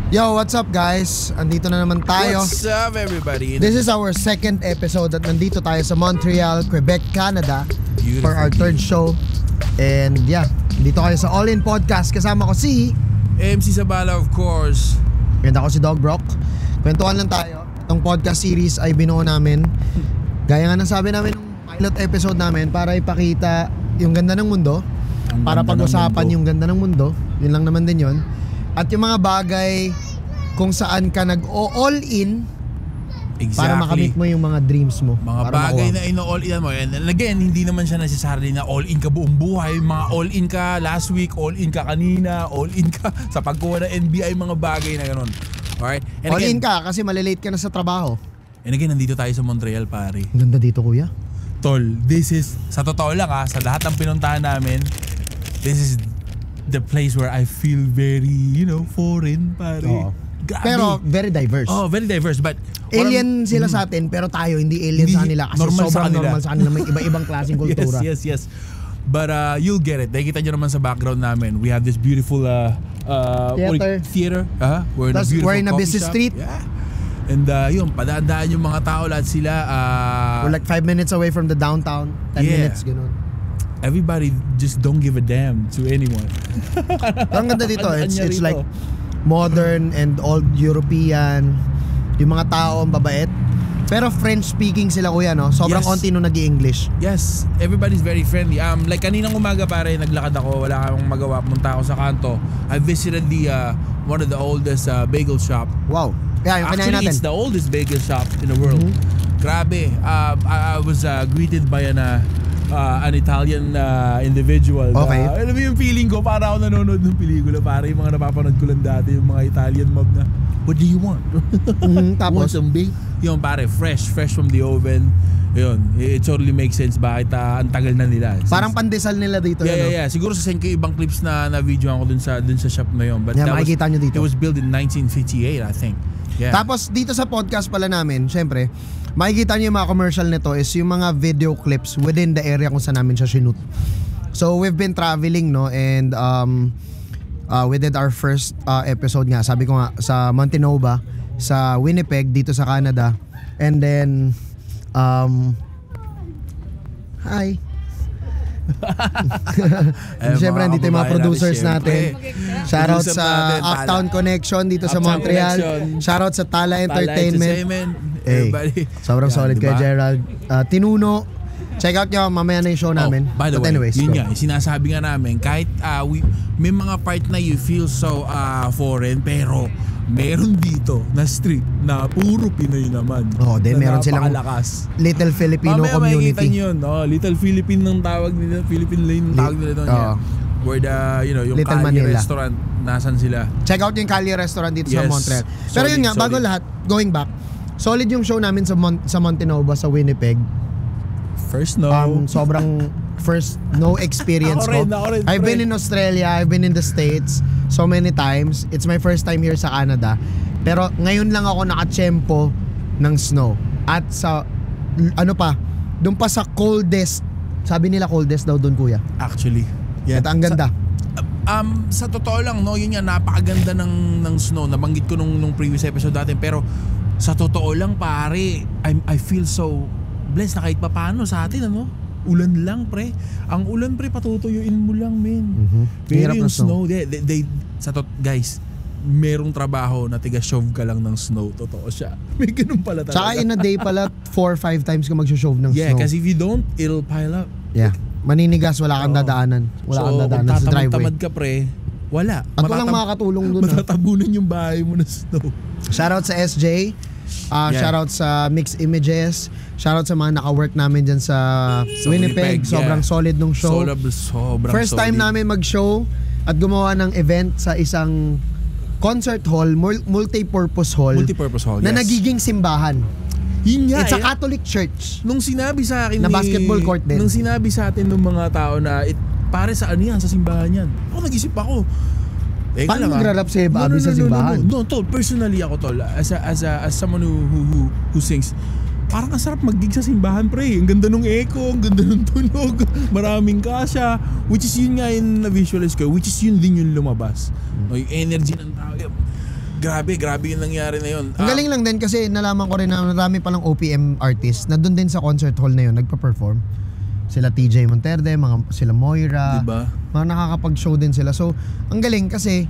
Yo, what's up guys? Andito na naman tayo. What's up everybody? This is our second episode at nandito tayo sa Montreal, Quebec, Canada for our third show. And yeah, dito kayo sa All In Podcast. Kasama ko si MC Sabala, of course. And ako si Dog Brock. Kwentuhan lang tayo. Itong podcast series ay binuo namin, gaya nga ng sabi namin ng pilot episode namin, para ipakita yung ganda ng mundo, para pag-usapan yung ganda ng mundo. Yun lang naman din yun. At yung mga bagay kung saan ka nag-all in, Exactly. para makamit mo yung mga dreams mo. Mga para bagay makuha. na ino-all in mo. And again, hindi naman siya necessarily na all in ka buong buhay. Mga all in ka last week, all in ka kanina, all in ka sa pagkuha ng NBI, mga bagay na gano'n. Alright? And All in again, ka kasi malilate ka na sa trabaho. and again, nandito tayo sa Montreal, pare. Ang ganda dito, kuya. Tol, this is, sa totoo lang sa lahat ng pinuntahan namin, this is the place where I feel very, foreign, pare. Oo. Grabe. Pero very diverse. Oh, very diverse, but Alien sila sa atin, pero tayo hindi alien Hindi, sa kanila kasi normal sa sobrang kanila. normal sa kanila. May iba-ibang klaseng kultura. Yes. But you'll get it. Nakikita nyo naman sa background namin. We have this beautiful theater. We're in a Tapos beautiful we're in a coffee busy shop. street. Yeah. And yun, padaan-daan yung mga tao, lahat sila. We're like 5 minutes away from the downtown. 10 Yeah. minutes, ganun. Everybody just don't give a damn to anyone. Ang ganda dito, it's Rito. like modern and old European. Yung mga tao ang babait. Pero French speaking sila, kuya, no? Sobrang Yes. konti nung nag-i-English. Yes, everybody's very friendly. Like kaninang umaga, pare, naglakad ako, wala akong magawa, punta ako sa kanto. I visited the one of the oldest bagel shop. Wow. Kaya yung kinain Actually, natin. it's the oldest bagel shop in the world. Grabe. I was greeted by an Italian individual. Okay. Alam mo yung feeling ko, para ako nanonood ng pelikula, para yung mga napapanood ko lang dati, yung mga Italian mob na, what do you want? Tapos, Want some bake? Yung pare, fresh from the oven. Yun, it totally makes sense bakit ang tagal na nila. parang pandesal nila dito. Yeah. Siguro sa send ko ibang clips na video ako dun sa shop na yun. But Yeah, that makikita nyo dito. It was built in 1958, I think. Yeah. Tapos dito sa podcast pala namin, syempre, makikita niyo yung mga commercial nito is yung mga video clips within the area kung saan namin siya shoot. So we've been traveling, no, and we did our first episode nga, sabi ko nga, sa Manitoba, sa Winnipeg dito sa Canada. And then hi. Siyempre, nandito yung mga producers natin. Shoutout Producer sa natin, Uptown Tala. Connection dito sa Uptown Montreal. Connection. Shoutout sa Tala Entertainment. Hey, Everybody. sobrang Yan, solid diba? kay Gerald. Tinuno. Check out nyo mamaya na yung show namin. By the But way, anyways, yun go. nga, sinasabi nga namin, kahit may mga part na you feel so foreign, pero meron dito na street na puro Pinoy naman. Oh, then na meron silang napakalakas. Little Filipino Mamaya makikita community. nyo yun, Little Philippine ng tawag nila, Philippine Lane ng tawag nila doon. Oo. Where yung Little Cali Manila. restaurant, nasan sila? Check out yung Cali Restaurant dito sa Yes. Montreal. Pero yun nga, bago Solid. lahat, going back, solid yung show namin sa Montenoba, sa Winnipeg. First no. Sobrang first no experience ko. Ako rin, I've pre. been in Australia, I've been in the States so many times. It's my first time here sa Canada. Pero ngayon lang ako nakatsyempo ng snow. At sa doon pa sa coldest, sabi nila coldest daw doon, kuya. Actually. At ang ganda. Sa totoo lang, yun nga, napakaganda ng snow. Nabanggit ko nung previous episode natin, pero sa totoo lang, pare, I feel so blessed na kahit papaano sa atin, ulan lang, pre. Ang ulan, pre, patutuyuin mo lang, men. Pero Hirap yung ng snow. snow, guys, merong trabaho na tiga-shove ka lang ng snow. Totoo siya. May ganun pala talaga. Tsaka in a day pala 4 or 5 times ka mag-shove ng Yeah, snow. kasi if you don't, it'll pile up. Yeah. Maninigas, wala kang Oo. dadaanan. Wala kang dadaanan kung sa driveway. tatamad ka, pre, wala. At walang makakatulong doon. Matatabunan yung bahay mo na snow. Shoutout sa SJ. Yeah. Shoutout sa Mixed Images. Shoutout sa mga naka-work namin dyan sa Winnipeg. Sobrang solid nung show. Sobrang First time namin mag-show at gumawa ng event sa isang concert hall, multi-purpose hall, na nagiging simbahan. Yun nga, It's a Catholic church. Nung sinabi sa akin Na basketball court din. Nung sinabi sa atin ng mga tao na pare sa yan, sa simbahan yan. Ako nag-isip ako. Paano magrarap si Bobby sa simbahan? No, tol, personally ako, tol, as someone who sings, parang ang sarap mag-gig sa simbahan, pre. Ang ganda ng echo, ang ganda ng tunog, maraming kasya, which is yun nga yung na-visualize ko, which is yun din yung lumabas. No, yung energy ng tao. Grabe yung nangyari na yun. Ang galing lang din kasi nalaman ko rin na marami palang OPM artists na doon din sa concert hall na yun nagpa-perform. Sila TJ Monterde, sila Moira. Diba? Mga nakakapag-show din sila. So, ang galing kasi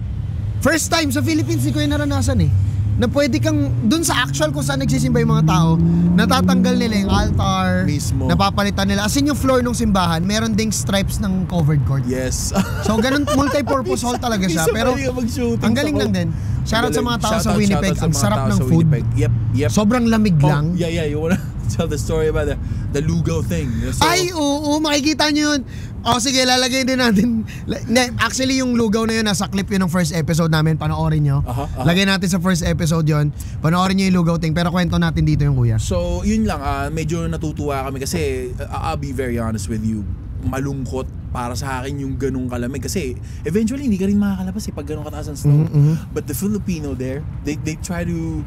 first time sa Philippines hindi ko yung naranasan eh. Na pwede kang, dun sa actual kung saan nagsisimba yung mga tao, natatanggal nila yung altar, Mismo. napapalitan nila. As in yung floor ng simbahan, meron ding stripes ng covered court. Yes. So ganun, multi-purpose hall talaga siya. Pero ang galing lang din. Shoutout sa mga tao sa Winnipeg, ang sarap ng food. Yep. Sobrang lamig lang. Yeah, you wanna tell the story about the lugaw thing? So, Ay, oo, makikita nyo yun. O sige, lalagay din natin. Actually, yung lugaw na yun, nasa clip yun ng first episode namin. Panoorin nyo. Lagay natin sa first episode yun. Panoorin nyo yung lugaw thing. Pero kwento natin dito yung kuya. So, yun lang. Medyo natutuwa kami kasi I'll be very honest with you. Malungkot para sa akin yung ganung kalamig. Kasi eventually, hindi ka rin makakalabas pag ganung kataas ang snow. But the Filipino there, they try to,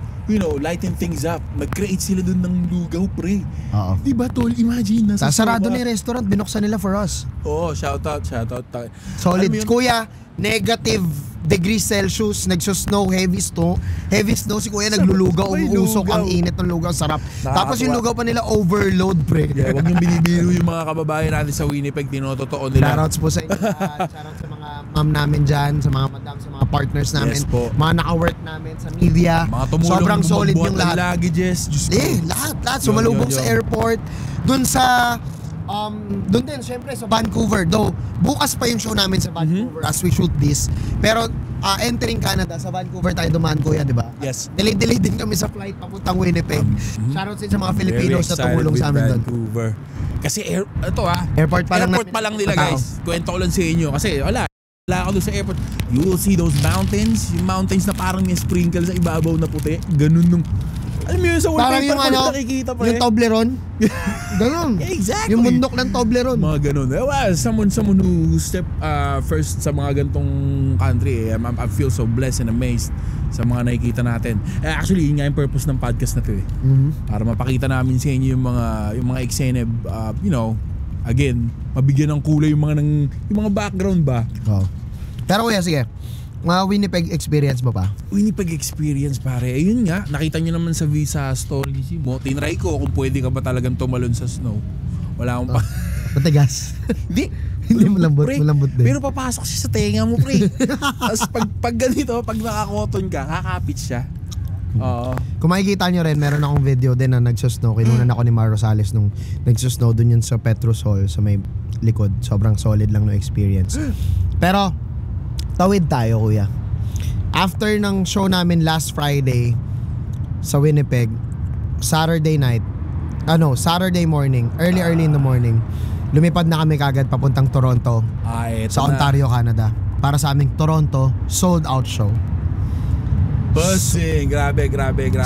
lighten things up. Nag-create sila dun ng lugaw, pre. Oo. Diba, tol? Imagine. Sasarado na yung restaurant, binuksan nila for us. Oo, shout out. Solid. Alam mo yun? Kuya, negative degrees Celsius, nagsusnow, heavy snow si kuya naglulugaw, May umuusok, lugaw. ang init ng lugaw, sarap. Tapos yung Nakakatuwa. lugaw pa nila overload, pre. Yeah, wag niyong binibiro yung mga kababayan natin sa Winnipeg, tinototoo nila. Shoutouts po sa inyo lahat. Shoutouts sa mga ma'am namin dyan, sa mga madam, sa mga partners namin, Yes po. mga naka-work namin sa media. Mga tumulong Sobrang solid magbuhat yung ng lahat. luggages. Diyos ko. Lahat. Sumalubong Yun. sa airport. Doon sa doon din syempre sa Vancouver. Though bukas pa yung show namin sa Vancouver as we shoot this. Pero entering Canada, sa Vancouver tayo dumaan, kuya, di ba? Yes. Delay din kami sa flight papuntang Winnipeg. Shoutout din sa mga Filipinos na tumulong sa amin doon. Vancouver. Kasi Airport pa lang airport pa lang nila, tao. guys. Kwento ko lang sa inyo kasi wala ka doon sa airport. You will see those mountains, yung mountains na parang may sprinkle sa ibabaw na puti. Ganun nung alam mo yun sa Parang wallpaper yung ko nakikita pa yung Toblerone. Ganun. Yeah, exactly. Yung bundok ng Toblerone. Mga ganun. Well, someone who step first sa mga gantong country, I feel so blessed and amazed sa mga nakikita natin. Actually, yun nga yung purpose ng podcast na to Para mapakita namin sa inyo yung mga eksena, again, mabigyan ng kulay yung mga background ba. Oh. Pero kuya, sige. Mga Winnipeg experience mo pa? Winnipeg experience, pare. Ayun nga, nakita nyo naman sa visa story ni Simo. Tinry ko kung pwede ka ba talagang tumalon sa snow. Wala akong pa. Matigas. Hindi malambot, pre, malambot din. Pero papasok siya sa tenga mo, pre. Tapos pag ganito, pag nakakoton ka, kakapit siya. Oo. Kung makikita nyo rin, meron akong video din na nagsusnow. Kinunan ako ni Mar Rosales nung nagsusnow dun yun sa Petrus Hall sa may likod. Sobrang solid lang no experience. Pero, tawid tayo, kuya. After ng show namin last Friday sa Winnipeg, Saturday morning, early in the morning, lumipad na kami kagad papuntang Toronto sa Ontario, Canada. Para sa aming Toronto sold out show. Busing, grabe.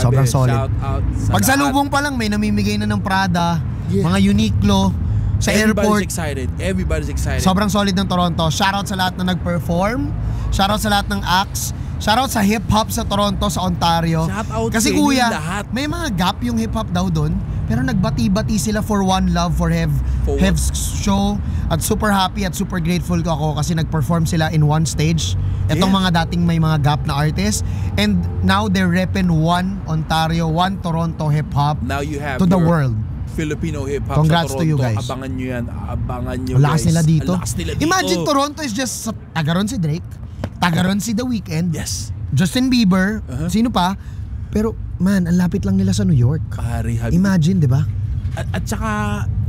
Sobrang solid. Shout out sa Pagsalubong pa lang may namimigay na ng Prada, Yeah. mga Uniqlo sa airport. Everybody's excited. Sobrang solid ng Toronto. Shoutout sa lahat na nag-perform. Shoutout sa lahat ng acts. Shoutout sa hip-hop sa Toronto, sa Ontario. Shoutout Kasi sa inyo kuya, lahat. may mga gap yung hip-hop daw doon. Pero nagbati-bati sila for one love for Hev's show. At super happy at super grateful ko ako kasi nag-perform sila in one stage. Itong mga dating may mga gap na artists. And now they're repping one Ontario, one Toronto hip-hop Now you have to the your world. Filipino hip-hop Congrats sa Toronto. to you guys. Abangan nyo yan. Abangan nyo, Ang lakas guys. nila dito. Ang lakas nila dito. Imagine Toronto is just tagaron si Drake, tagaron si The Weeknd, Yes. Justin Bieber, sino pa? Pero man, ang lapit lang nila sa New York. Pare, Imagine, 'di ba? At saka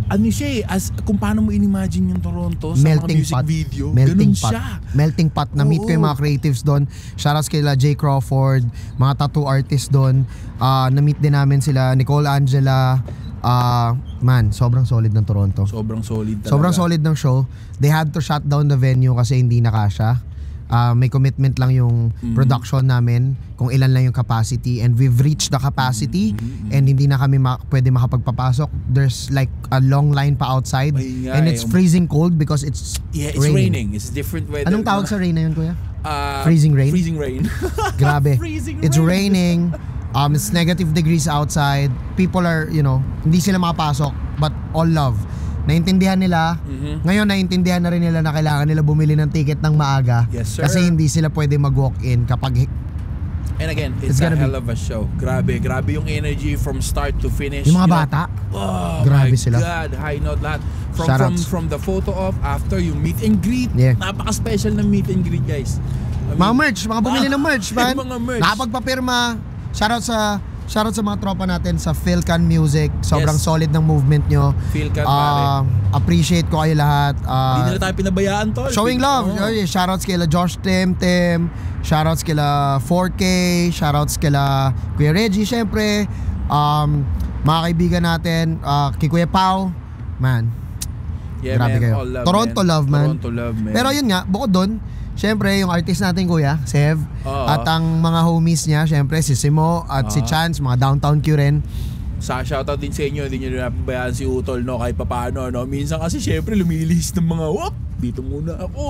ano siya kung paano mo in-imagine yung Toronto sa mga music video. Melting ganun pot. siya. Melting pot. Na-meet ko yung mga creatives doon. Shoutouts kila Jay Crawford, mga tattoo artists doon. Na-meet din namin sila Nicole Angela. Man, sobrang solid ng Toronto. Sobrang solid talaga. Sobrang solid ng show. They had to shut down the venue kasi hindi na kasya. May commitment lang yung production namin kung ilan lang yung capacity, and we've reached the capacity and hindi na kami pwede makapagpapasok. There's like a long line pa outside and it's freezing cold because it's raining. It's different weather. Anong tawag sa rain na yun, kuya? Freezing rain? Freezing rain. Grabe. Freezing It's rain. raining. It's negative degrees outside. People are, hindi sila makapasok, but all love. Naintindihan nila. Ngayon naintindihan na rin nila na kailangan nila bumili ng ticket ng maaga. Yes, sir. Kasi hindi sila pwede mag-walk in kapag And again, it's a hell of a show. Grabe yung energy from start to finish. Yung mga bata, oh grabe my sila. God, high note lahat. From the photo op, after yung meet and greet, napaka-special ng meet and greet, guys. I mean, mga merch, mga bumili ng merch, man. Mga merch. Nakapagpapirma. Shoutout sa mga tropa natin sa Philcan Music. Sobrang solid ng movement nyo. Philcan, pare. Appreciate ko kayo lahat. Hindi nila tayo pinabayaan, tol. Showing love. Shoutouts kila Josh Tim. Shoutouts kila 4K. Shoutouts kila Kuya Reggie, syempre. Mga kaibigan natin, kay Kuya Pao. Man, yeah, grabe man, kayo. all love, Toronto man. love, man. Toronto love, man. Pero yun nga, bukod dun, syempre yung artist natin, Kuya Sev, at ang mga homies niya, syempre si Simo at si Chance, mga Downtown Q rin. Shoutout din sa inyo, hindi nyo napabayaan si Utol, no, kahit papaano, no. Minsan kasi syempre lumilihis ng mga dito muna ako.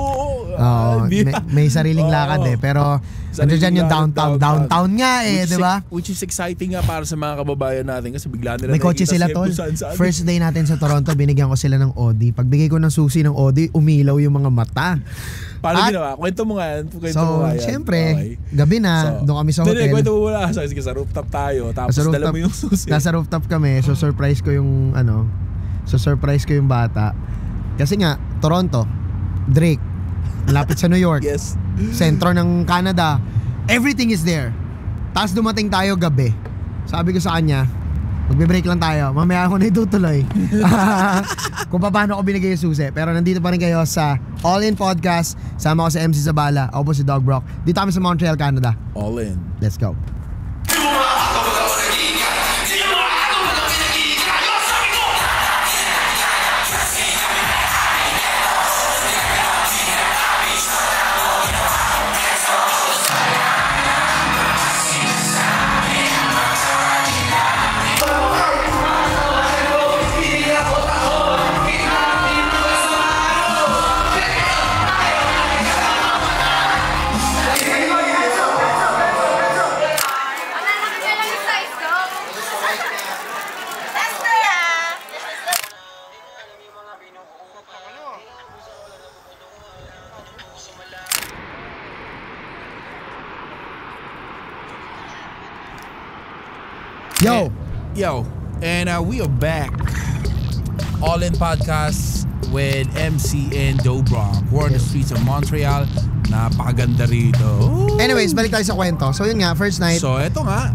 May sariling lakad pero nandiyan dyan yung downtown nga di ba? Which is exciting nga para sa mga kababayan natin kasi bigla nila may kotse sila, tol. First day natin sa Toronto, binigyan ko sila ng Audi. Pagbigay ko ng susi ng Audi, umilaw yung mga mata. Paano ginawa? Kwento mo nga yan. Siyempre, gabi na, doon kami sa hotel. Kwento mo muna. Sige, sa rooftop tayo. Tapos dala mo yung susi. Nasa rooftop kami, so surprise ko yung bata. Kasi nga, Toronto, Drake, malapit sa New York, yes. Sentro ng Canada, everything is there. Tapos dumating tayo gabi. Sabi ko sa kanya, magbe-break lang tayo, mamaya ako na itutuloy. Kung paano ako binigay yung susi. Pero nandito pa rin kayo sa All In Podcast. Sama ko si MC Zabala, ako po si Dog Brock. Dito kami sa Montreal, Canada. All In. Let's go. Yo, and we are back. All In Podcast with MC and Dobrock. We're on the streets of Montreal. Napakaganda rito. Anyways, balik tayo sa kwento. So yun nga, first night. So eto nga.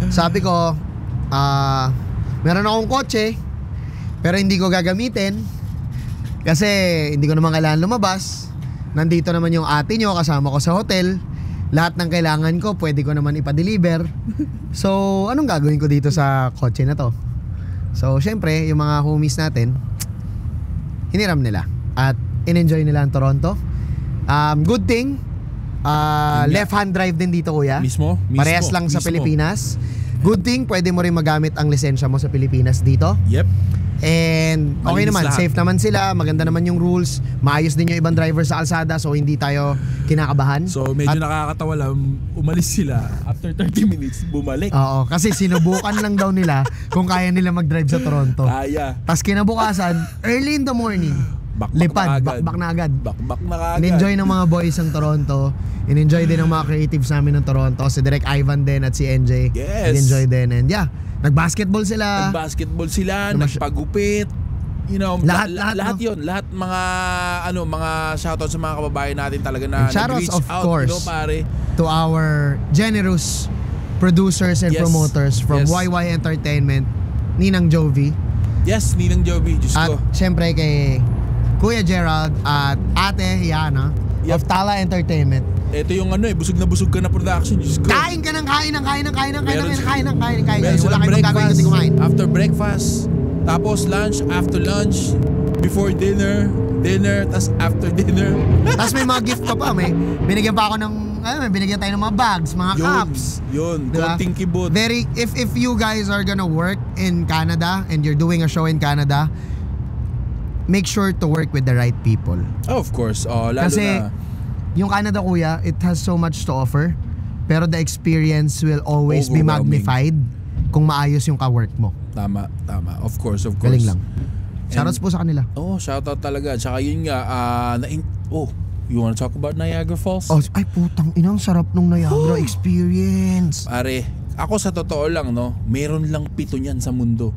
Sabi ko, meron akong kotse, pero hindi ko gagamitin kasi hindi ko naman kailangan lumabas. Nandito naman yung ate nyo, kasama ko sa hotel. Lahat ng kailangan ko, pwede ko naman ipa-deliver. So, anong gagawin ko dito sa kotse na to? So, syempre, yung mga homies natin, hiniram nila at in-enjoy nila ang Toronto. Good thing, left-hand drive din dito, kuya. Mismo? Parehas lang sa Pilipinas. Good thing, pwede mo rin magamit ang lisensya mo sa Pilipinas dito. Yep. And okay naman, safe naman sila, maganda naman yung rules. Maayos din yung ibang driver sa kalsada, so hindi tayo kinakabahan. So medyo nakakatawa lang, umalis sila after 30 minutes, bumalik. Oo, kasi sinubukan lang daw nila kung kaya nila mag-drive sa Toronto. Kaya. Tapos kinabukasan, early in the morning, bakbak na agad. In-enjoy ng mga boys ng Toronto. In-enjoy din ng mga creatives namin ng Toronto. Si Direk Ivan din at si NJ. Yes. In-enjoy din. And yeah, nagbasketball sila. Nagpagupit. You know, lahat no? yun. Lahat mga shoutout sa mga kababayan natin talaga na shoutouts, nag-reach of out, course, pare. To our generous producers and promoters from YY Entertainment, Ninang Jovi. Yes, Ninang Jovi. Diyos at ko. syempre kay Kuya Gerald at Ate Yana of Tala Entertainment. Ito yung busog na busog ka na production. Diyos ko. Kain ka ng kain. Meron silang breakfast, after breakfast, tapos lunch, after lunch, before dinner, tas after dinner. Tas may mga gift ka pa. Binigyan pa ako ng, binigyan tayo ng mga bags, mga cups. Yun, diba? konting kibot. If you guys are gonna work in Canada and you're doing a show in Canada, make sure to work with the right people. Oh, of course. Lalo kasi na yung Canada, kuya, it has so much to offer, pero the experience will always be magnified kung maayos yung ka-work mo. Tama. Of course. Galing lang. Shoutouts po sa kanila. Shoutout talaga. Tsaka yun nga, You wanna talk about Niagara Falls? Oh, ay putang ina, ang sarap nung Niagara experience. Pare, ako sa totoo lang, no, meron lang 7 niyan sa mundo.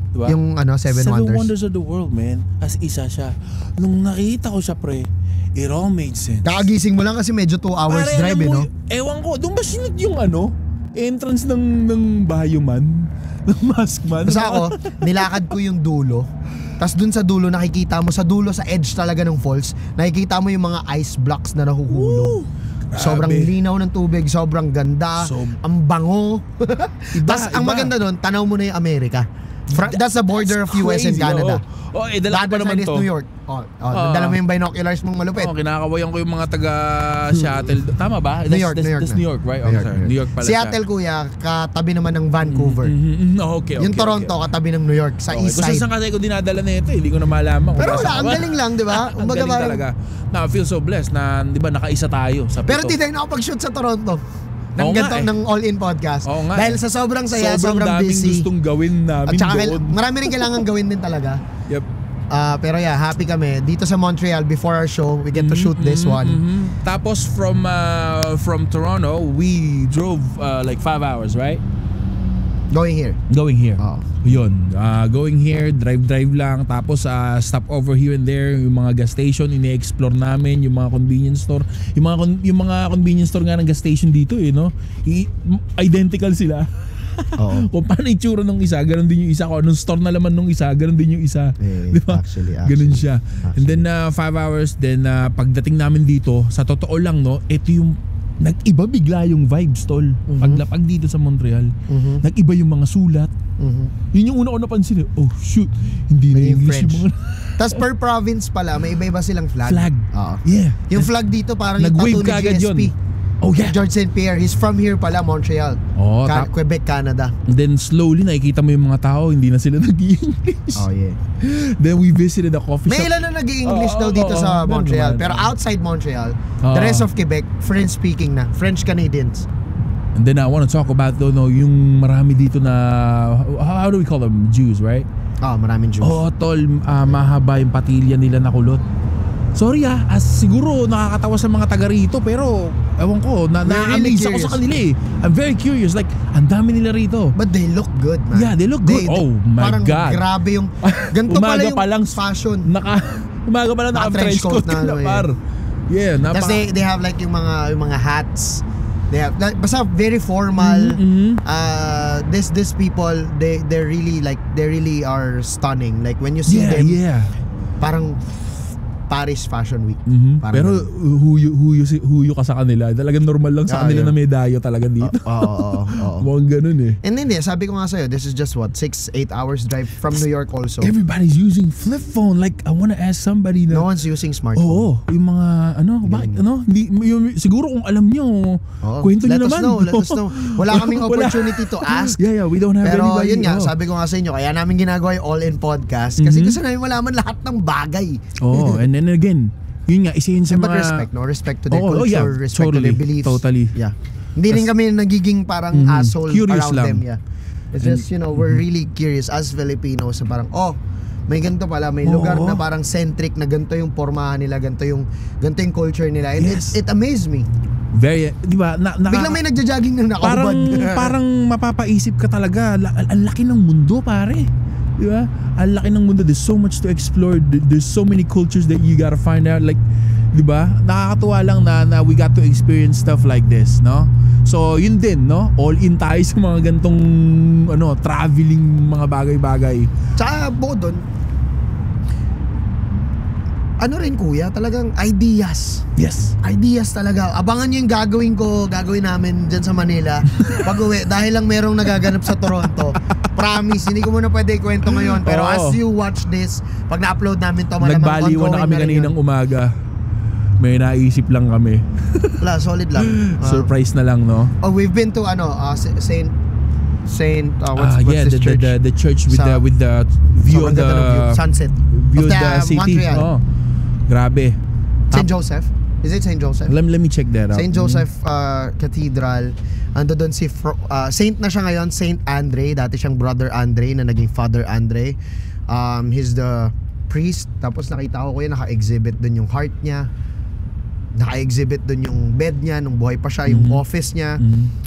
Diba? Yung Seven Wonders of the world, man. As isa siya. Nung nakita ko siya, pre, it all made sense. Kakagising mo lang kasi medyo 2 hours Pare, drive, alam mo, no? Ewan ko, doon ba sinut yung entrance ng Bayoman? Ng Maskman? Basta ako, nilakad ko yung dulo. Tapos dun sa dulo, nakikita mo, sa dulo, sa edge talaga ng falls, nakikita mo yung mga ice blocks na nahuhulog. Sobrang linaw ng tubig, sobrang ganda, ang bango. Tapos ang maganda doon, tanaw mo na yung Amerika. That's the border of US and Canada. Dala pa naman to. New York. Dala mo yung binoculars mong malupit. Kinakawayan ko yung mga taga Seattle. Tama ba? New York. That's New York, right? New York pala Seattle, kuya, katabi naman ng Vancouver. Okay. Yung Toronto, katabi ng New York, sa east side. Kung saan kasi ko dinadala na ito, hindi ko na malaman. Pero wala, ang galing lang, di ba? Ang galing talaga. I feel so blessed na, di ba, nakaisa tayo sa pito. Pero di tayo nakapag-shoot sa Toronto. Ng ganito, ng All-In Podcast. Dahil sa sobrang saya, sobrang busy. Sobrang daming gustong gawin namin doon. Marami rin kailangan gawin din talaga. Yep. Pero yeah, happy kami. Dito sa Montreal, before our show, we get to shoot this one. Tapos from Toronto, we drove like 5 hours, right? Going here. Yun. Going here, drive lang. Tapos stop over here and there. Yung mga gas station, ine-explore namin. Yung mga convenience store. Yung mga convenience store nga ng gas station dito, no? Identical sila. Kung paano itsura nung isa, ganun din yung isa. Kung anong store na laman nung isa, ganun din yung isa. Diba? Actually. Ganun siya. And then 5 hours, then pagdating namin dito, sa totoo lang, no, ito yung nag-iba bigla yung vibes, tol. Paglapag dito sa Montreal, nag-iba yung mga sulat. Yun yung una ko napansin. Oh shoot, hindi na English yung mga... Tapos per province pala, may iba-iba silang flag. Yeah. Yung flag dito parang nag-wave yung tattoo ni GSP. Oh yeah. George St. Pierre, he's from here pala, Montreal. Quebec, Canada. And then slowly nakikita mo yung mga tao, hindi na sila nag-i-English. Then we visited a coffee shop. May ilan na nag-i-English daw dito sa Montreal. Pero outside Montreal, the rest of Quebec, French speaking na, French Canadians. And then I want to talk about yung marami dito na, how do we call them? Jews, right? Maraming Jews. Tol, mahaba yung patilya nila na kulot. Sorry siguro nakakatawa sa mga taga rito, pero ewan ko, na-amaze ako sa kanila eh. I'm very curious, like, ang dami nila rito. But they look good, man. Yeah, they look good. Oh my God. Parang grabe yung, ganito pala yung fashion. Umaga pa lang naka-trench coat na par. Yeah, Tapos they have like yung mga hats. They have like, basta very formal. These people, they really are stunning. Like when you see them, parang Paris Fashion Week. Pero huyo ka sa kanila. Talagang normal lang sa kanila na medalyo talaga dito. Mukhang ganun eh. And then sabi ko nga sa'yo, this is just what, 6-8 hours drive from New York also. Everybody's using flip phone. Like I wanna ask somebody na, no one's using smartphone. Yung mga bakit siguro kung alam nyo, kwento nyo naman. Let us know. Wala kaming opportunity to ask. Yeah, we don't have pero anybody. Yun nga, sabi ko nga sa inyo, kaya namin ginagawa yung All-In Podcast kasi gusto namin malaman lahat ng bagay. And then again, yun nga, isa yun sa mga... Respect to their culture, respect to their beliefs. Totally. Yeah. Hindi rin kami nagiging parang asshole curious around lang. them. Yeah. It's just, we're really curious as Filipinos. Parang, may ganito pala, may lugar na parang centric na ganito yung pormahan nila, ganito yung culture nila. And it amazed me. Very, di ba? Biglang may nagja-jogging na nakaubad. Parang mapapaisip ka talaga, ang laki ng mundo, pare. Di ba? Ang laki ng mundo. There's so much to explore. There's so many cultures that you gotta find out. Like, di ba? Nakakatuwa lang na we got to experience stuff like this, no? So, yun din, no? All in tayo sa mga gantong traveling mga bagay-bagay. Tsaka bukod doon, rin kuya, talagang ideas. Yes. Ideas talaga. Abangan nyo yung gagawin namin dyan sa Manila pag-uwi. Dahil lang merong nagaganap sa Toronto. Promise, hindi ko muna pwede ikwento ngayon. Pero as you watch this, pag na-upload namin to, malamang nagbaliwan na kami kaninang umaga. May naisip lang kami. Wala, solid lang. Surprise na lang, no? We've been to Saint what's this church? The church with the view of the sunset view of the city. Montreal. Grabe. St. Joseph? Is it St. Joseph? Let me check that out. St. Joseph Cathedral. Ando doon si Saint na siya ngayon, Saint Andre. Dati siyang Brother Andre na naging Father Andre. He's the priest. Tapos nakita ko naka-exhibit doon yung heart niya. Naka-exhibit doon yung bed niya nung buhay pa siya, yung office niya.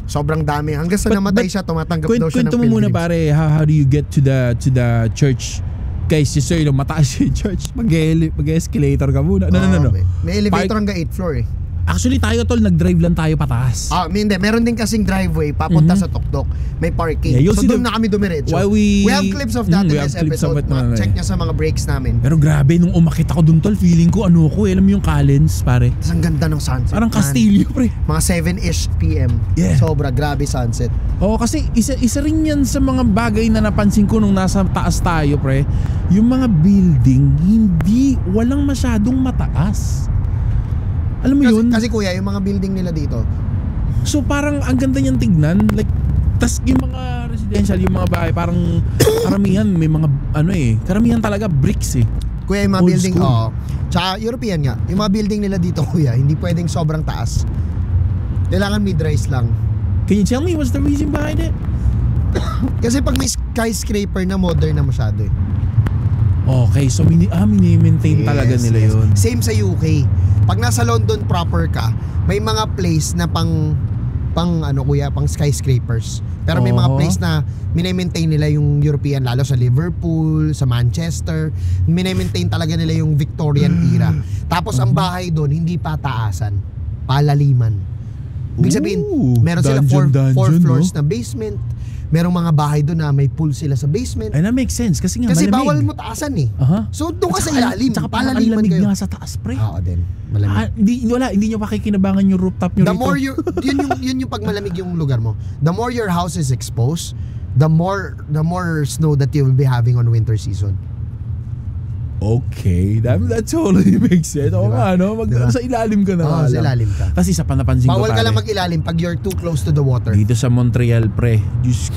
Sobrang dami. Hanggang sa namatay siya, tumatanggap daw siya ng Kwento mo muna pilgrims. pare, how do you get to the church? Guys, just so you know, mataas yung church. Mag-escalator ka muna. No. May elevator hanggang 8th floor eh. Actually tayo tol, nag-drive lang tayo pataas. Hindi. Meron din kasing driveway papunta sa tuktok. May parking. Yeah, you'll so see doon na kami dumiretso. Why we have clips of that in we this have clips of episode. it naman, Check nyo sa mga breaks namin. Pero grabe, nung umakit ako dun tol, feeling ko ano ko, alam mo yung Collins pare. Tapos ang ganda ng sunset. Parang man. Castillo pre. Mga 7-ish PM. Yeah. Sobra, grabe sunset. Oo, kasi isa rin yan sa mga bagay na napansin ko nung nasa taas tayo pre. Yung mga building, walang masyadong mataas. Alam mo yun? Kasi kuya, yung mga building nila dito, So parang ang ganda niyang tignan. Like, tas yung mga residential, yung mga bahay, parang karamihan may mga karamihan talaga bricks eh. kuya, yung mga Old building, school. tsaka European nga, yung mga building nila dito kuya, hindi pwedeng sobrang taas. Kailangan mid-rise lang. Can you tell me what's the reason behind it? Kasi pag may skyscraper na, modern na masyado eh. Okay, so mini-maintain talaga nila yun. Same sa UK. Pag nasa London proper ka, may mga place na pang skyscrapers. Pero may mga place na mini-maintain nila yung European, lalo sa Liverpool, sa Manchester. Mini-maintain talaga nila yung Victorian era. Tapos ang bahay doon hindi pa taasan, palaliman. Ibig sabihin, meron sila 4 floors na basement. Merong mga bahay doon na may pool sila sa basement. And that makes sense kasi nga malamig. Bawal mo taasan eh. So doon ka sa ilalim. Tsaka parang ang Palaliman lamig kayo. nga sa taas pre. Oo din, malamig. Hindi nyo pakikinabangan yung rooftop nyo The rito. more yun yung pag malamig yung lugar mo. The more your house is exposed, the more snow that you will be having on winter season. Okay, that totally makes sense. Oo nga, no? Sa ilalim ka na. Oo, sa ilalim ka. Kasi isa pa napansin ko Bawal ka pare, lang mag-ilalim pag you're too close to the water. dito sa Montreal pre,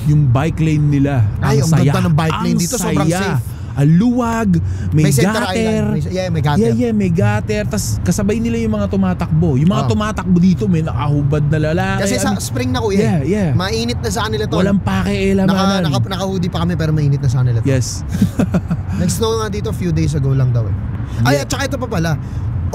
yung bike lane nila. Ay, ang saya. ganda ng bike lane Ang dito, sobrang saya. safe. Ang luwag, may center gutter. island. May gutter. Yeah, may gutter. Tas kasabay nila yung mga tumatakbo. Yung mga tumatakbo dito, may nakahubad na lalaki. Kasi sa spring na kuya. Yeah. Mainit na sa kanila to. Walang pakialamanan. Naka-hoodie pa kami pero mainit na sa kanila to. Yes. Nag-snow nga dito few days ago lang daw eh. Ay, at saka ito pa pala.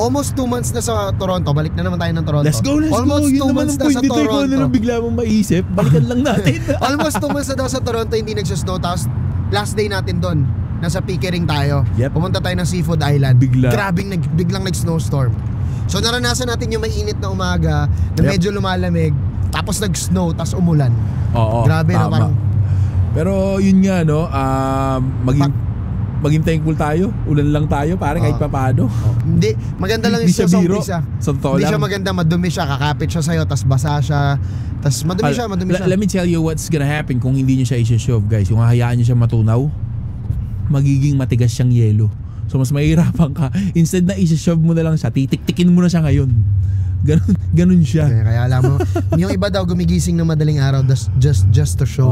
Almost 2 months na sa Toronto. Balik na naman tayo ng Toronto. Let's go. Almost Yun 2 naman months ang na point sa dito. Ikaw Toronto. na lang bigla mong maisip. Balikan lang natin. Almost 2 months na daw sa Toronto hindi nagsasnow. Tapos last day natin doon, nasa Pickering tayo. Yep. Pumunta tayo ng Seafood Island. Bigla. Biglang nag-snowstorm. So naranasan natin yung mainit na umaga na medyo lumalamig. Tapos nag-snow, tapos umulan. Oo. Grabe na tama. parang. Pero yun nga no, maging thankful tayo. Ulan lang tayo pare kahit papaano. Hindi, maganda lang Hindi yung siya sa biro. umpisa. Sa totoo Hindi lang. siya maganda, madumi siya, kakapit siya sa'yo, tas basa siya. Tas madumi siya. Let me tell you what's gonna happen kung hindi nyo siya i-shove guys. Yung hayaan nyo siya matunaw, magiging matigas siyang yelo. So mas mahirapan ka. Instead na i-shove mo na lang siya, titik-tikin mo na siya ngayon. Ganun siya. Kaya alam mo, yung iba daw gumigising ng madaling araw just to show.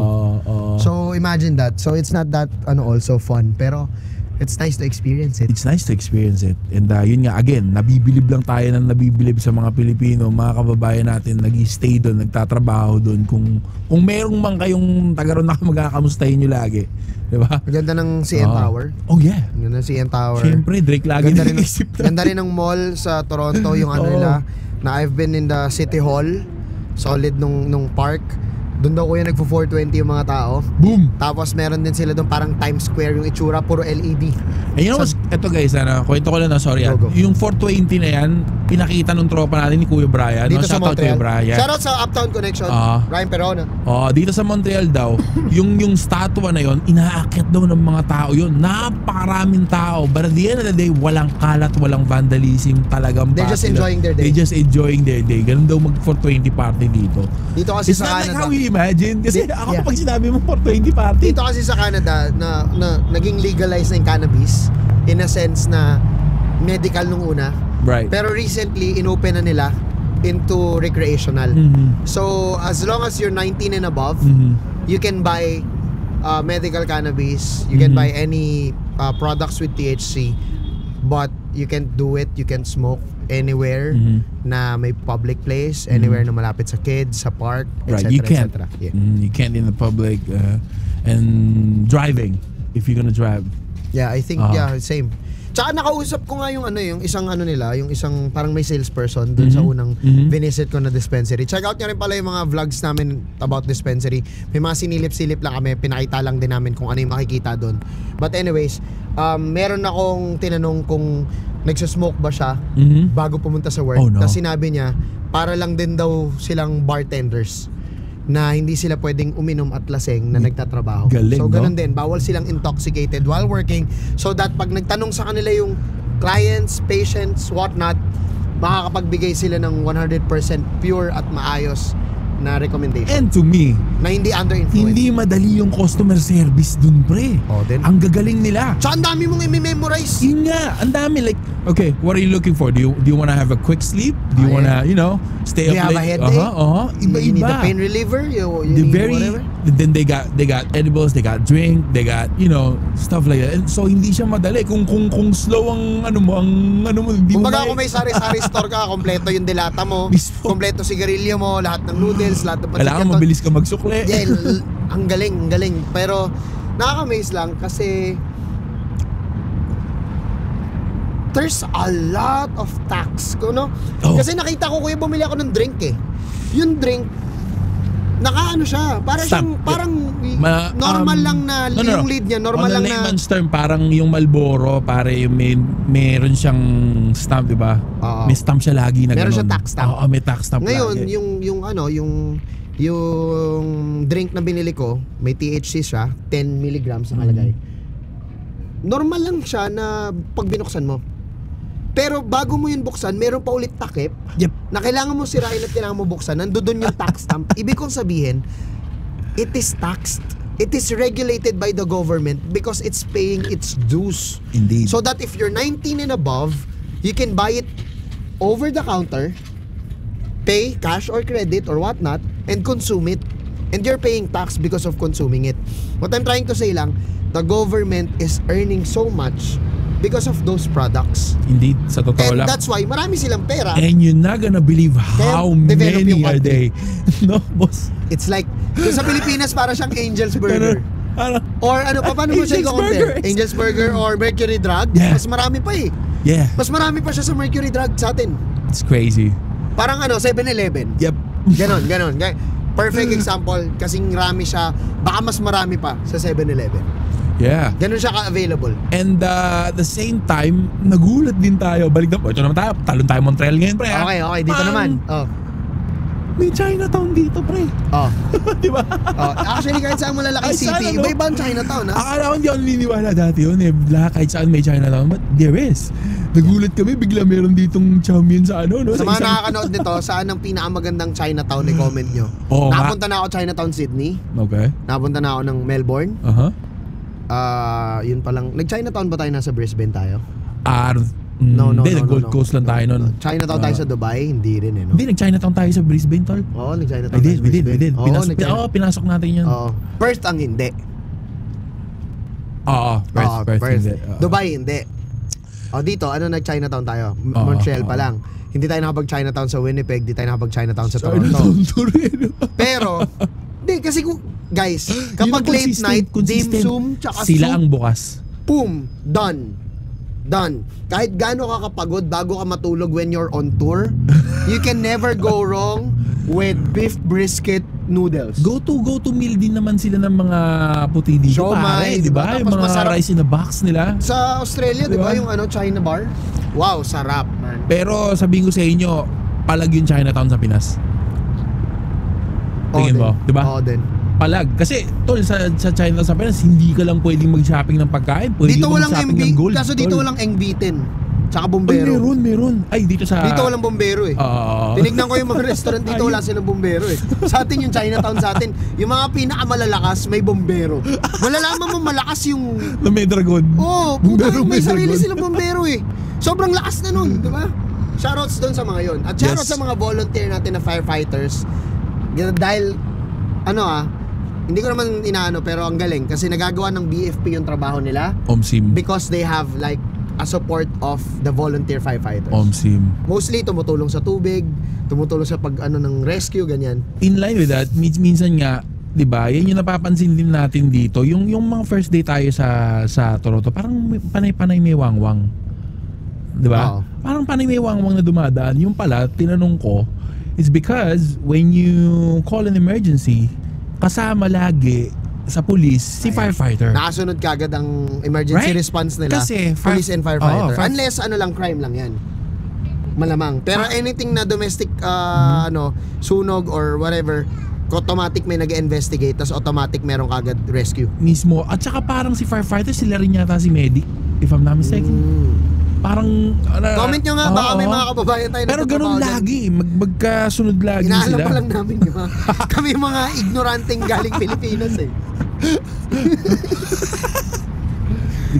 So imagine that. So it's not that also fun, pero it's nice to experience it. It's nice to experience it. And yun nga, again, nabibilib lang tayo ng nabibilib sa mga Pilipino, mga kababayan natin, nag-stay doon, nagtatrabaho doon. Kung merong man kayong taga ron na magkakamustahin nyo lagi. Diba? Ganda ng CN Tower. Oh yeah. Ganda ng CN Tower. Siyempre, Drake lagi nag-isip Ganda rin ng mall sa Toronto, yung nila, na I've been in the City Hall. Solid nung park. Doon daw kuya nagpo-420 yung mga tao. Boom! Tapos meron din sila doon parang Times Square yung itsura, puro LED. And you know what's, eto guys, kwento ko lang na, sorry. Go. Yung 420 na yan, pinakita nung tropa natin ni Kuya Brian. Dito sa Shoutout Montreal. Kuya Brian. Shoutout sa Uptown Connection, Ryan Perona. Dito sa Montreal daw, yung statwa na yon, inaakyat daw ng mga tao yon. Napakaraming tao. But at the end of the day, walang kalat, walang vandalism, talagang They're just enjoying their day. They're just enjoying their day. Ganun daw mag 420 party dito. Dito kasi It's sa not like Canada. how we imagine. Kasi ako yeah. pag sinabi mo 420 party. Dito kasi sa Canada na naging legalized na yung cannabis in a sense na medical nung una. Right. Pero recently inopen na nila into recreational. Mhm. So as long as you're 19 and above, Mhm. you can buy medical cannabis. You can buy any products with THC, but you can't do it. You can smoke anywhere na may public place, anywhere na malapit sa kids, sa park, Right, etc. you can't. etc. Yeah. You can't in the public and driving if you're gonna drive. Yeah, I think same. Tsaka nakausap ko nga yung yung isang nila, yung isang parang may salesperson dun sa unang visit ko na dispensary. Check out nyo rin pala yung mga vlogs namin about dispensary. May mga sinilip-silip lang kami, pinakita lang din namin kung ano yung makikita dun. But anyways, meron akong tinanong kung nagsasmoke ba siya bago pumunta sa work. Oh, no. Tapos sinabi niya, para lang din daw silang bartenders na hindi sila pwedeng uminom at laseng na nagtatrabaho. Galing, so ganun no? din, bawal silang intoxicated while working, so that pag nagtanong sa kanila yung clients, patients, whatnot, makakapagbigay sila ng 100% pure at maayos na recommendation And to me, na hindi under influence. hindi madali yung customer service dun, pre. Oh, then? Ang gagaling nila. Tsaka ang dami mong i-memorize. Yun nga, ang dami. Like, okay, what are you looking for? Do you want to have a quick sleep? Do you want to, stay Do you up have late? a headache? Iba-iba. You need a pain reliever? You The need very, whatever? then they got edibles, they got drink, they got, stuff like that. And so hindi siya madali. Kung slow ang hindi mo Kumbaga kung may sari-sari store ka, kompleto yung dilata mo, Mismo. kompleto sigarilyo mo, lahat ng noodles, lahat ng kailangan pancit mabilis ka magsukle. Yeah, ang galing. Pero nakaka-amaze lang kasi there's a lot of tax, no? Oh. Kasi nakita ko kuya, bumili ako ng drink eh. Yung drink, nakaano siya, parang normal lang na yung lead niya, normal lang on na. the layman's term, parang yung Marlboro, pare yung meron siyang stamp, di ba? Oo. May stamp siya lagi na Meron ganun. siya tax stamp. Oo, may tax stamp Ngayon, lagi. yung drink na binili ko, may THC siya, 10 milligrams ang kalagay. Normal lang siya na pag binuksan mo. Pero bago mo yun buksan, meron pa ulit takip Yep. na kailangan mo sirain at kailangan mo buksan. Nandoon yung tax stamp. Ibig kong sabihin, it is taxed. It is regulated by the government because it's paying its dues. Indeed. So that if you're 19 and above, you can buy it over the counter, pay cash or credit or whatnot, and consume it. And you're paying tax because of consuming it. What I'm trying to say lang, the government is earning so much because of those products. Indeed, sa totoo And lang. that's why marami silang pera. And you're not gonna believe how develop many yung are country. they. No, boss. It's like, kung sa Pilipinas para siyang Angel's Burger. Ano? Or paano mo siya Angel's i-compare? Burger. Angel's Burger or Mercury Drug? Yeah. Mas marami pa eh. Yeah, Mas marami pa siya sa Mercury Drug sa atin. it's crazy. Parang 7-Eleven. Yep. Ganon. Perfect example, kasing rami siya, baka mas marami pa sa 7-Eleven. Yeah. Ganon siya ka-available. And at the same time, nagulat din tayo. Balik na po. Ito naman tayo. Talon tayo Montreal ngayon, pre. ha? Okay, dito naman. May Chinatown dito, pre. Di ba? Actually, kahit saan malalaking Ay, saan, city, ano? iba-iba ang Chinatown, ha? Akala ko hindi ako naniniwala dati yun. Kahit saan may Chinatown. But there is. Nagulat kami. Bigla meron ditong chow mein sa no? Sa Sa mga isang- nakakanood nito, saan ang pinakamagandang Chinatown, i-comment nyo. Oo nga. Nakapunta na ako Chinatown Sydney. Okay. Nakapunta na ako ng Melbourne. Yun pa lang. Nag-Chinatown ba tayo nasa Brisbane tayo? No. Nag-Gold Coast lang tayo nun. Chinatown tayo sa Dubai? Hindi rin eh, no? Hindi, nag-Chinatown tayo sa Brisbane, tol. Oo, nag-Chinatown We tayo sa did. Brisbane. Oo, nag-Chinatown. Pinasok natin yun. Oo. Perth ang hindi. Oo, Perth. hindi. Oo. Dubai hindi. Dito, nag-Chinatown tayo? Montreal pa lang. Hindi tayo nakapag-Chinatown sa Winnipeg, hindi tayo nakapag-Chinatown sa Toronto. Chinatown to rin. Pero, kasi guys, Yun kapag ang late night, dim consistent. sum, tsaka Sila soup, ang bukas. boom, done. Kahit gaano ka kapagod bago ka matulog when you're on tour, you can never go wrong with beef brisket noodles. Go to meal din naman sila ng mga puti dito, Siomai, pare, di ba? diba? Yung Tapos mga masarap. rice in a box nila. Sa Australia, di ba, Diba? yung China bar? Wow, sarap, man. Pero sabihin ko sa inyo, palag yung Chinatown sa Pinas. Tingin mo, di ba? Oo din. Palag. Kasi, tol, sa Chinatown sa Pinas, hindi ka lang pwedeng mag-shopping ng pagkain. Pwede Dito ka walang mag-shopping MB, ng gold. kaso dito tol. walang engbitin. Tsaka Ay, bombero. meron. Ay, dito sa... Dito walang bombero eh. Tinignan ko yung mga restaurant dito, wala silang bombero eh. Sa atin yung Chinatown sa atin, yung mga pinakamalalakas may bombero. Malalaman mo malakas yung... Na may dragon. Oo, Bombero, may sarili dragon. silang bombero eh. Sobrang lakas na nun, di ba? Shoutouts doon sa mga yon. At shoutouts Yes. sa mga volunteer natin na firefighters. Dahil, hindi ko naman inaano pero ang galing kasi nagagawa ng BFP yung trabaho nila Omsim. because they have like a support of the volunteer firefighters. Omsim. Mostly tumutulong sa tubig, tumutulong sa ng rescue, ganyan. In line with that, minsan nga, 'di ba? Yan yung napapansin din natin dito. Yung mga first day tayo sa Toronto, parang panay-panay may wangwang. di ba? Oo. Parang panay may wangwang na dumadaan. Yung pala, tinanong ko, it's because when you call an emergency, kasama lagi sa police si firefighter. Nakasunod kagad ang emergency Right? response nila. Kasi police and firefighter. Oo, Unless ano lang, crime lang yan. Malamang. Pero anything na domestic sunog or whatever, automatic may nag-investigate, tas automatic meron kagad rescue. Mismo. At saka parang si firefighter, sila rin yata si medic, if I'm not mistaken. Parang Comment nyo nga, baka may mga kababayan tayo pero ganun lagi, magkasunod lagi Inaalam sila. pa lang namin yun. Kami mga ignoranteng galing Pilipinas eh.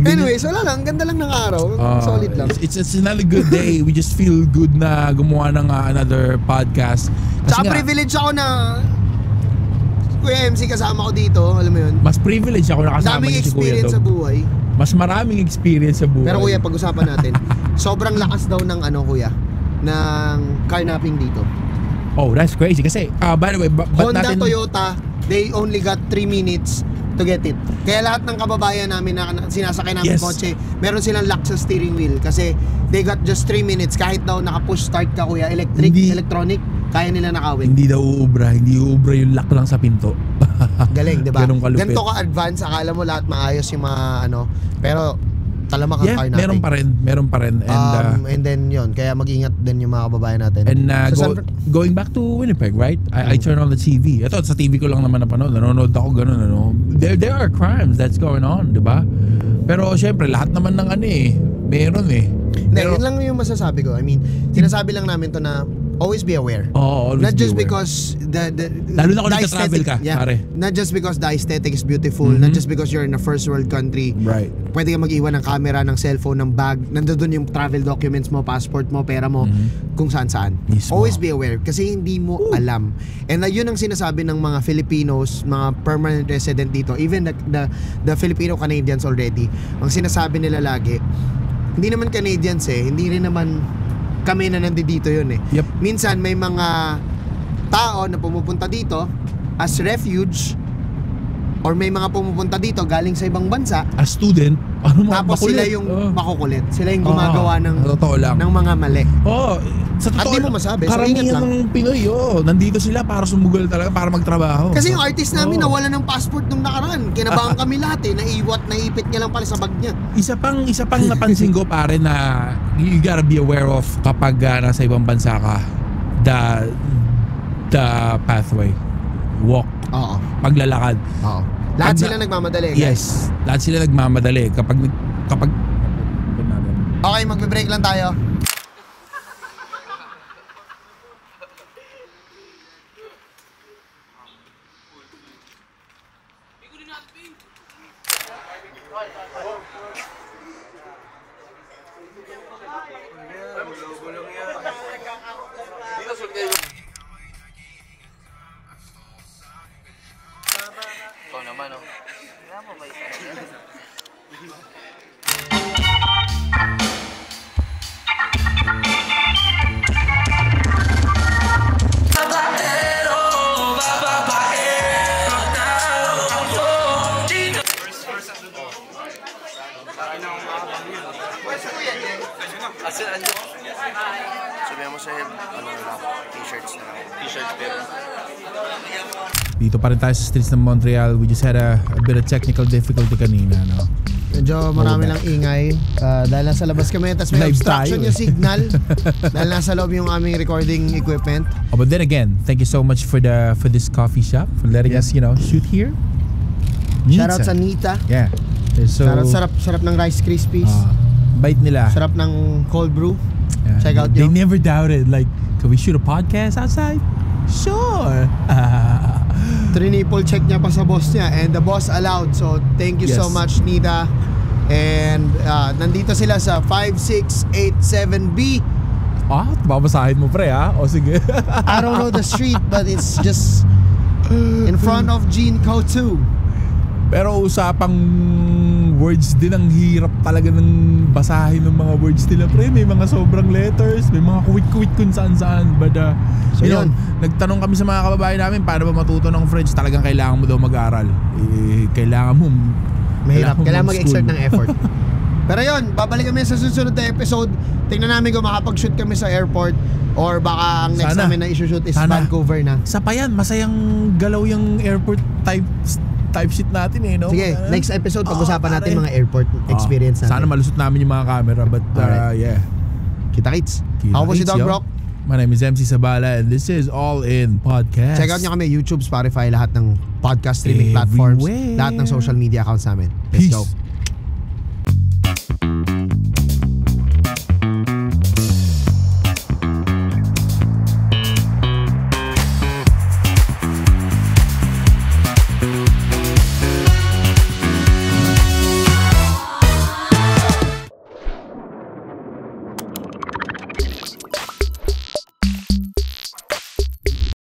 Anyways, wala lang, ganda lang ng araw. Solid lang. It's another good day. We just feel good na gumawa ng another podcast. Tsaka privilege ako na Kuya MC kasama ko dito, alam mo yun. Mas privilege ako na kasama daming niyo si Kuya experience Dog. sa buhay. Mas maraming experience sa buhay. Pero kuya, pag-usapan natin, sobrang lakas daw ng kuya, ng carnapping dito. Oh, that's crazy. Kasi, by the way, Honda, Toyota, they only got 3 minutes to get it. Kaya lahat ng kababayan namin na sinasakay namin kotse, meron silang lock sa steering wheel kasi they got just 3 minutes. Kahit daw naka-push start ka kuya, electronic, kaya nila nakawin. Hindi daw uubra yung lock lang sa pinto. Galing, di ba? Ganun kalupit. Ganito ka-advance, akala mo lahat maayos yung mga pero talamak ang car natin. meron pa rin. And then yun, kaya mag-ingat din yung mga kababayan natin. And going back to Winnipeg, right? I turn on the TV. Ito, sa TV ko lang naman napanood. Nanonood ako ganun, ano. There are crimes that's going on, di ba? Pero syempre, lahat naman ng meron eh. Yun lang yung masasabi ko. I mean, sinasabi lang namin to na always be aware. Always not just be aware. because lalo na kung nagka-travel ka, pare. Not just because the aesthetic is beautiful, not just because you're in a first world country. Right. Pwede ka mag-iwan ng camera, ng cellphone, ng bag. Nandoon yung travel documents mo, passport mo, pera mo, kung saan-saan. Mismo. Always be aware kasi hindi mo alam. And yun ang sinasabi ng mga Filipinos, mga permanent resident dito, even the Filipino Canadians already. Ang sinasabi nila lagi, hindi naman Canadians hindi rin naman kami na nandito yun Yep. Minsan may mga tao na pumupunta dito as refuge or may mga pumupunta dito galing sa ibang bansa As student, tapos sila yung makukulit. Sila yung gumagawa ng mga mali. Sa totoo, At di mo masabi, so karamihan ingat lang. ng Pinoy, nandito sila para sumugal talaga, para magtrabaho. Kasi yung artist namin nawala ng passport nung nakaraan. Kinabahan kami lahat naipit niya lang pala sa bag niya. Isa pang napansin ko pare na you gotta be aware of kapag nasa ibang bansa ka, the pathway, walk, Oo. paglalakad. Oo. Lahat sila nagmamadali. Yes, lahat sila nagmamadali kapag Okay, magbe-break lang tayo. Ikaw naman, oh. Kaya mo ba ito? Sabihan mo sa head, t-shirts na lang. T-shirts pero. Dito pa rin tayo sa streets ng Montreal. We just had a bit of technical difficulty kanina, no? Medyo marami lang ingay dahil nasa labas kami tapos may Live obstruction tayo, yung signal dahil nasa loob yung aming recording equipment. But then again, thank you so much for this coffee shop for letting us, shoot here. Shoutout sa Nita. Yeah. So, Sarap ng Rice Krispies. bait nila. Sarap ng cold brew. Yeah. Check out They nyo. never doubted, like, can we shoot a podcast outside? Sure. Triple check niya pa sa boss niya and the boss allowed. So thank you so Yes. much, Nita. And nandito sila sa 5687B. Babasahin mo pre o sige. I don't know the street but it's just in front of Gene Co 2. Pero usapang words din, ang hirap talaga ng basahin ng mga words nila pre. May mga sobrang letters, may mga kuwit-kuwit kung saan-saan. But So yun, yun. nagtanong kami sa mga kababayan namin paano ba matuto ng French. Talagang kailangan mo daw mag-aral. Kailangan mo Mahirap. Kailangan mag-school. mag-exert ng effort. Pero yun, babalik kami sa susunod na episode. Tingnan namin kung makapag-shoot kami sa airport or baka ang next Sana. namin na i-shoot is Sana. Vancouver na. Sa pa yan, masayang galaw yung airport type shit natin eh, no? Sige, next episode pag-usapan natin pare. mga airport experience natin. Sana malusot namin yung mga camera, but Alright. yeah. Kita-kits. Ako po si Dog Brock. My name is MC Sabala and this is All In Podcast. Check out nyo kami YouTube, Spotify, lahat ng podcast streaming platforms, Everywhere. lahat ng social media accounts namin. Let's Peace. go.